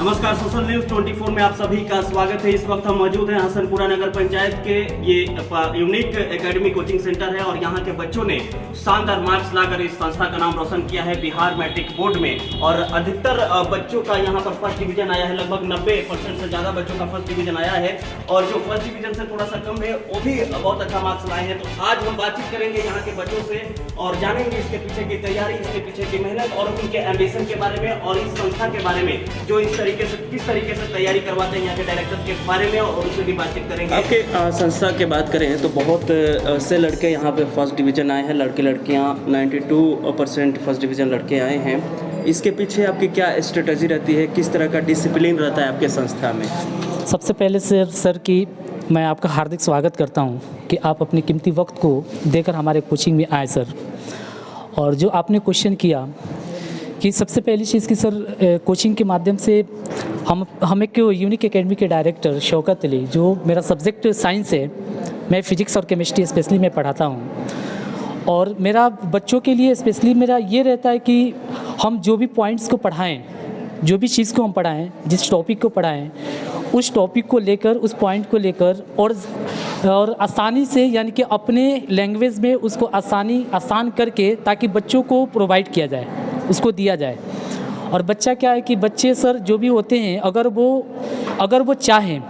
नमस्कार, social news 24 में आप सभी का स्वागत है। इस वक्त हम मौजूद हैं हसनपुरा नगर पंचायत के ये यूनिक एकेडमी कोचिंग सेंटर है और यहाँ के बच्चों ने शानदार मार्क्स लाकर इस संस्था का नाम रोशन किया है बिहार मैट्रिक बोर्ड में। और अधिकतर बच्चों का यहाँ पर फर्स्ट डिवीजन आया है, लगभग 90% से ज़्यादा बच्चों का फर्स्ट डिवीजन आया है। और जो फर्स्ट डिवीजन से थोड़ा सा कम है वो भी बहुत अच्छा मार्क्स लाए हैं। तो आज हम बातचीत करेंगे यहाँ के बच्चों से और जानेंगे इसके पीछे की तैयारी, इसके पीछे की मेहनत और उनके एम्बिशन के बारे में और इस संस्था के बारे में जो किस तरीके से तैयारी करवाते हैं यहाँ के डायरेक्टर के बारे में और उससे भी बातचीत करेंगे। आपके संस्था की बात करें तो बहुत से लड़के यहाँ पे फर्स्ट डिवीजन आए हैं, लड़के लड़कियाँ 92% फर्स्ट डिवीजन लड़के आए हैं। इसके पीछे आपकी क्या स्ट्रेटजी रहती है, किस तरह का डिसिप्लिन रहता है आपके संस्था में? सबसे पहले सर कि मैं आपका हार्दिक स्वागत करता हूँ कि आप अपने कीमती वक्त को देकर हमारे कोचिंग में आए सर। और जो आपने क्वेश्चन किया कि सबसे पहली चीज़ की सर कोचिंग के माध्यम से हम एक यूनिक एकेडमी के डायरेक्टर शौकत अली, जो मेरा सब्जेक्ट साइंस है, मैं फ़िज़िक्स और केमिस्ट्री स्पेशली मैं पढ़ाता हूँ। और मेरा बच्चों के लिए स्पेशली मेरा ये रहता है कि हम जो भी पॉइंट्स को पढ़ाएं, जो भी चीज़ को हम पढ़ाएं, जिस टॉपिक को पढ़ाएं, उस टॉपिक को लेकर, उस पॉइंट को लेकर और आसानी से, यानी कि अपने लैंग्वेज में उसको आसान करके ताकि बच्चों को प्रोवाइड किया जाए, उसको दिया जाए। और बच्चा क्या है कि बच्चे सर जो भी होते हैं, अगर वो चाहें,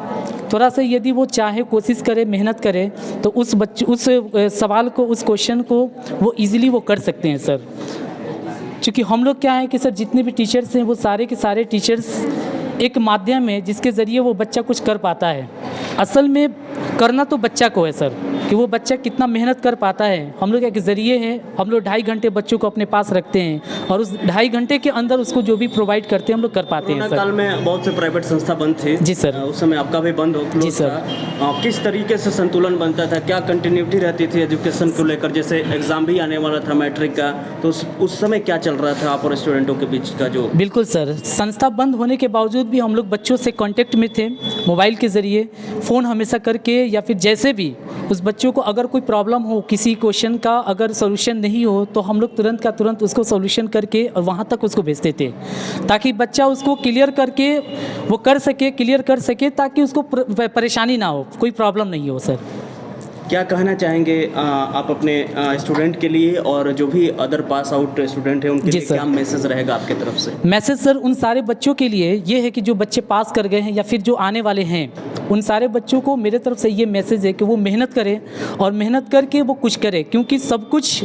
थोड़ा सा यदि वो चाहे, कोशिश करे, मेहनत करे, तो उस सवाल को, उस क्वेश्चन को वो इजीली वो कर सकते हैं सर। क्योंकि हम लोग क्या है कि सर जितने भी टीचर्स हैं वो सारे के सारे टीचर्स एक माध्यम है जिसके ज़रिए वो बच्चा कुछ कर पाता है। असल में करना तो बच्चा को है सर, कि वो बच्चा कितना मेहनत कर पाता है। हम लोग एक ज़रिए हैं, हम लोग 2.5 घंटे बच्चों को अपने पास रखते हैं और उस 2.5 घंटे के अंदर उसको जो भी प्रोवाइड करते हैं हम लोग कर पाते हैं सर। काल में बहुत से प्राइवेट संस्था बंद थे जी सर, उस समय आपका भी बंद हो जी सर। किस तरीके से संतुलन बनता था, क्या कंटिन्यूटी रहती थी एजुकेशन को लेकर? जैसे एग्ज़ाम भी आने वाला था मैट्रिक का, तो उस समय क्या चल रहा था आप और स्टूडेंटों के बीच का? जो बिल्कुल सर, संस्था बंद होने के बावजूद भी हम लोग बच्चों से कांटेक्ट में थे, मोबाइल के ज़रिए फ़ोन हमेशा करके, या फिर जैसे भी उस बच्चों को अगर कोई प्रॉब्लम हो, किसी क्वेश्चन का अगर सोल्यूशन नहीं हो, तो हम लोग तुरंत का तुरंत उसको सोल्यूशन करके और वहाँ तक उसको भेजते थे, ताकि बच्चा उसको क्लियर करके वो क्लियर कर सके, ताकि उसको परेशानी ना हो, कोई प्रॉब्लम नहीं हो सर। क्या कहना चाहेंगे आप अपने स्टूडेंट के लिए और जो भी अदर पास आउट स्टूडेंट हैं उनके लिए क्या मैसेज रहेगा आपके तरफ से? मैसेज सर उन सारे बच्चों के लिए ये है कि जो बच्चे पास कर गए हैं या फिर जो आने वाले हैं, उन सारे बच्चों को मेरे तरफ से ये मैसेज है कि वो मेहनत करें और मेहनत करके वो कुछ करें, क्योंकि सब कुछ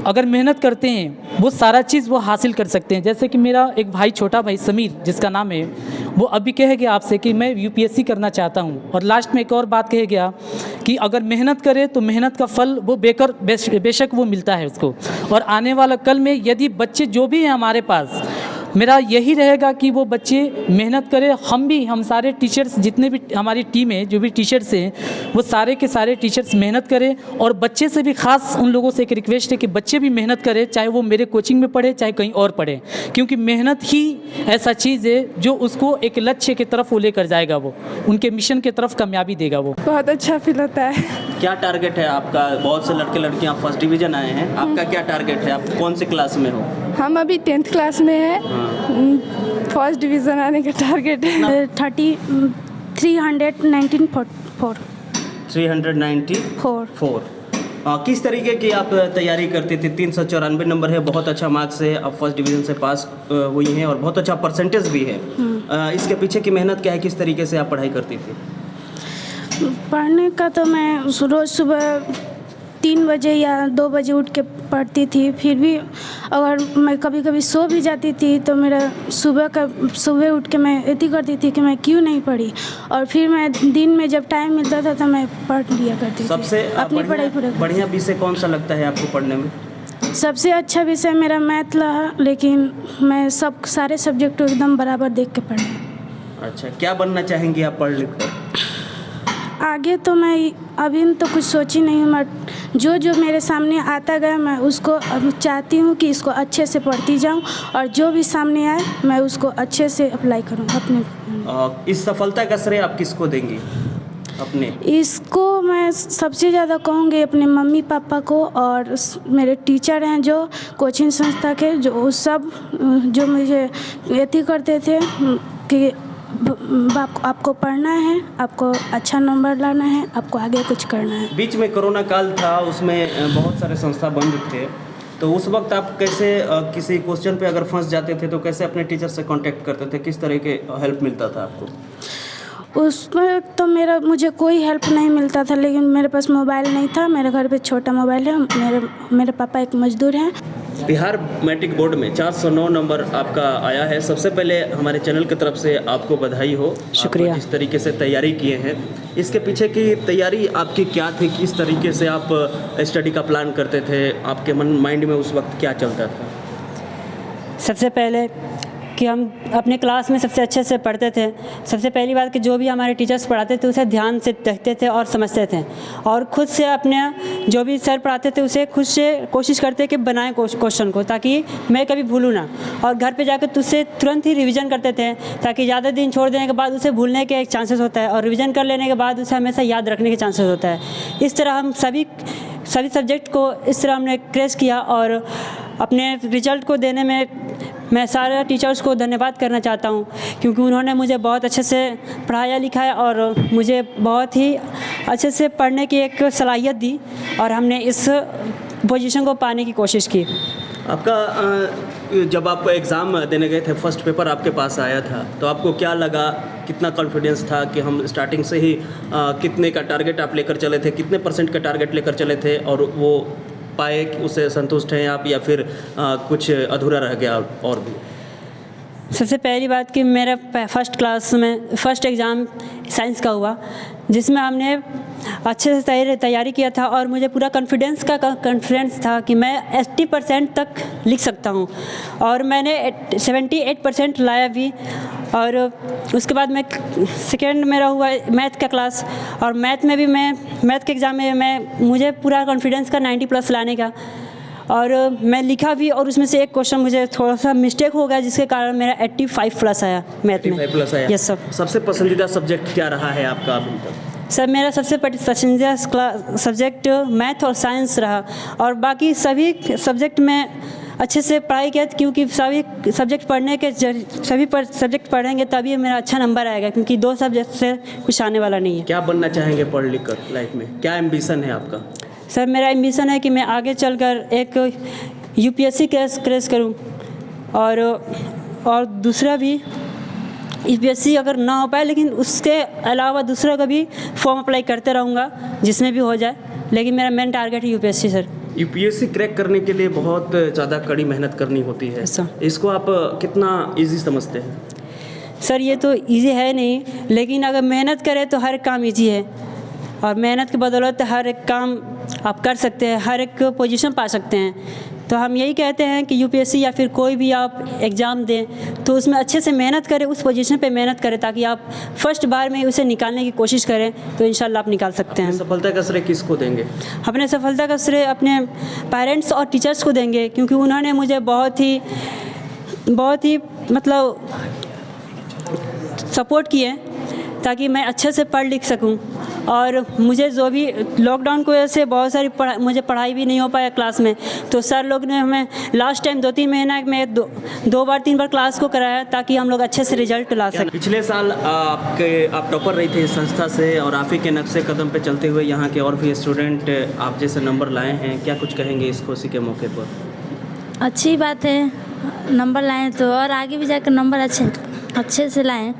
अगर मेहनत करते हैं वो सारा चीज़ वो हासिल कर सकते हैं। जैसे कि मेरा एक भाई, छोटा भाई समीर जिसका नाम है, वो अभी कह गया आपसे कि मैं यूपीएससी करना चाहता हूँ। और लास्ट में एक और बात कह गया कि अगर मेहनत करे तो मेहनत का फल वो बेशक वो मिलता है उसको। और आने वाला कल में यदि बच्चे जो भी हैं हमारे पास, मेरा यही रहेगा कि वो बच्चे मेहनत करें। हम सारे टीचर्स, जितने भी हमारी टीम है, जो भी टीचर्स हैं, वो सारे के सारे टीचर्स मेहनत करें। और बच्चे से भी ख़ास उन लोगों से एक रिक्वेस्ट है कि बच्चे भी मेहनत करें, चाहे वो मेरे कोचिंग में पढ़े, चाहे कहीं और पढ़े, क्योंकि मेहनत ही ऐसा चीज़ है जो उसको एक लक्ष्य की तरफ वो लेकर जाएगा, वो उनके मिशन की तरफ कामयाबी देगा। वो बहुत अच्छा फील होता है। क्या टारगेट है आपका? बहुत से लड़के लड़कियाँ फर्स्ट डिवीज़न आए हैं, आपका क्या टारगेट है? आप कौन से क्लास में हो? हम अभी 10th क्लास में हैं। फर्स्ट डिवीज़न आने का टारगेट है 394। किस तरीके की आप तैयारी करती थी? 394 नंबर है, बहुत अच्छा मार्क्स है, आप फर्स्ट डिवीज़न से पास हुई हैं और बहुत अच्छा परसेंटेज भी है। इसके पीछे की मेहनत क्या है, किस तरीके से आप पढ़ाई करती थी? पढ़ने का तो मैं रोज़ सुबह 3 बजे या 2 बजे उठ के पढ़ती थी। फिर भी अगर मैं कभी कभी सो भी जाती थी तो मेरा सुबह उठ के मैं इतनी करती थी कि मैं क्यों नहीं पढ़ी, और फिर मैं दिन में जब टाइम मिलता था तो मैं पढ़ लिया करती थी। सबसे अपनी पढ़ाई पूरी। बढ़िया विषय कौन सा लगता है आपको पढ़ने में? सबसे अच्छा विषय मेरा मैथ रहा, लेकिन मैं सारे सब्जेक्ट को एकदम बराबर देख के पढ़ी। अच्छा, क्या बनना चाहेंगी आप पढ़ लिख कर? आगे तो मैं अभी तो कुछ सोची नहीं हूँ। मैं जो मेरे सामने आता गया मैं उसको अब चाहती हूँ कि इसको अच्छे से पढ़ती जाऊँ, और जो भी सामने आए मैं उसको अच्छे से अप्लाई करूँ अपने। इस सफलता का श्रेय आप किसको देंगी? अपने इसको मैं सबसे ज़्यादा कहूँगी अपने मम्मी पापा को, और मेरे टीचर हैं जो कोचिंग संस्था के, जो सब जो मुझे अथी करते थे, कि आपको पढ़ना है, आपको अच्छा नंबर लाना है, आपको आगे कुछ करना है। बीच में कोरोना काल था, उसमें बहुत सारे संस्था बंद थे, तो उस वक्त आप कैसे किसी क्वेश्चन पे अगर फंस जाते थे तो कैसे अपने टीचर से कांटेक्ट करते थे, किस तरह के हेल्प मिलता था आपको? उसमें तो मुझे कोई हेल्प नहीं मिलता था, लेकिन मेरे पास मोबाइल नहीं था। मेरे घर पे छोटा मोबाइल है। मेरे पापा एक मजदूर हैं। बिहार मैट्रिक बोर्ड में 409 नंबर आपका आया है। सबसे पहले हमारे चैनल की तरफ से आपको बधाई हो। शुक्रिया। आप जिस तरीके से तैयारी किए हैं, इसके पीछे की तैयारी आपकी क्या थी? किस तरीके से आप स्टडी का प्लान करते थे? आपके माइंड में उस वक्त क्या चलता था? सबसे पहले कि हम अपने क्लास में सबसे अच्छे से पढ़ते थे। सबसे पहली बात कि जो भी हमारे टीचर्स पढ़ाते थे उसे ध्यान से देखते थे और समझते थे, और ख़ुद से अपने जो भी सर पढ़ाते थे उसे खुद से कोशिश करते कि बनाएं क्वेश्चन को, ताकि मैं कभी भूलूँ ना। और घर पे जाकर उससे तुरंत ही रिवीजन करते थे, ताकि ज़्यादा दिन छोड़ देने के बाद उसे भूलने के एक चांसेस होता है, और रिवीजन कर लेने के बाद उसे हमेशा याद रखने के चांसेस होता है। इस तरह हम सभी सब्जेक्ट को इस तरह हमने क्रैश किया, और अपने रिजल्ट को देने में मैं सारे टीचर्स को धन्यवाद करना चाहता हूँ, क्योंकि उन्होंने मुझे बहुत अच्छे से पढ़ाया लिखाया और मुझे बहुत ही अच्छे से पढ़ने की एक सलाहियत दी, और हमने इस पोजीशन को पाने की कोशिश की। आपका जब आप एग्ज़ाम देने गए थे, फर्स्ट पेपर आपके पास आया था, तो आपको क्या लगा? कितना कॉन्फिडेंस था कि हम स्टार्टिंग से ही कितने का टारगेट आप लेकर चले थे, कितने % का टारगेट लेकर चले थे, और वो पाए कि उससे संतुष्ट हैं आप, या फिर कुछ अधूरा रह गया और भी? सबसे पहली बात कि मेरा फर्स्ट क्लास में फर्स्ट एग्ज़ाम साइंस का हुआ, जिसमें हमने अच्छे से तैयारी किया था, और मुझे पूरा कॉन्फिडेंस था कि मैं 80% तक लिख सकता हूँ, और मैंने 78% लाया भी। और उसके बाद मैं सेकेंड मेरा हुआ मैथ का क्लास, और मैथ में भी मैं मैथ के एग्ज़ाम में मुझे पूरा कॉन्फिडेंस का 90+ लाने का, और मैं लिखा भी, और उसमें से एक क्वेश्चन मुझे थोड़ा सा मिस्टेक हो गया, जिसके कारण मेरा 85+ आया मैथ में। 85+ आया? Yes sir. सबसे पसंदीदा सब्जेक्ट क्या रहा है आपका अभी तक? सर, मेरा सबसे पसंदीदा सब्जेक्ट मैथ और साइंस रहा, और बाकी सभी सब्जेक्ट में अच्छे से पढ़ाई किया, क्योंकि सभी सब्जेक्ट सब्जेक्ट पढ़ेंगे तभी मेरा अच्छा नंबर आएगा, क्योंकि 2 सब्जेक्ट से कुछ आने वाला नहीं है। क्या बनना चाहेंगे पढ़ लिख कर लाइफ में? क्या एम्बिशन है आपका? सर, मेरा एम्बिशन है कि मैं आगे चलकर एक UPSC क्रैश करूं, और दूसरा भी UPSC अगर ना हो पाए, लेकिन उसके अलावा दूसरा का भी फॉर्म अप्लाई करते रहूँगा, जिसमें भी हो जाए, लेकिन मेरा मेन टारगेट है UPSC सर। UPSC क्रैक करने के लिए बहुत ज़्यादा कड़ी मेहनत करनी होती है। इसको आप कितना ईजी समझते हैं? सर, ये तो ईजी है नहीं, लेकिन अगर मेहनत करें तो हर काम ईजी है, और मेहनत की बदौलत हर एक काम आप कर सकते हैं, हर एक पोजीशन पा सकते हैं। तो हम यही कहते हैं कि UPSC या फिर कोई भी आप एग्ज़ाम दें तो उसमें अच्छे से मेहनत करें, उस पोजीशन पे मेहनत करें, ताकि आप फर्स्ट बार में उसे निकालने की कोशिश करें, तो इंशाल्लाह आप निकाल सकते हैं। सफलता का श्रेय किसको देंगे? अपने सफलता का श्रेय अपने पेरेंट्स और टीचर्स को देंगे, क्योंकि उन्होंने मुझे बहुत ही मतलब सपोर्ट किए, ताकि मैं अच्छे से पढ़ लिख सकूं। और मुझे जो भी लॉकडाउन की वजह से बहुत सारी मुझे पढ़ाई भी नहीं हो पाया क्लास में, तो सर लोग ने हमें लास्ट टाइम 2-3 महीना में 2 बार 3 बार क्लास को कराया, ताकि हम लोग अच्छे से रिजल्ट ला सकें। पिछले साल आप टॉपर रही थी इस संस्था से, और आप ही के नक्शे कदम पे चलते हुए यहाँ के और भी स्टूडेंट आप जैसे नंबर लाए हैं, क्या कुछ कहेंगे इस खुशी के मौके पर? अच्छी बात है, नंबर लाएँ तो, और आगे भी जाकर नंबर अच्छे से लाएँ।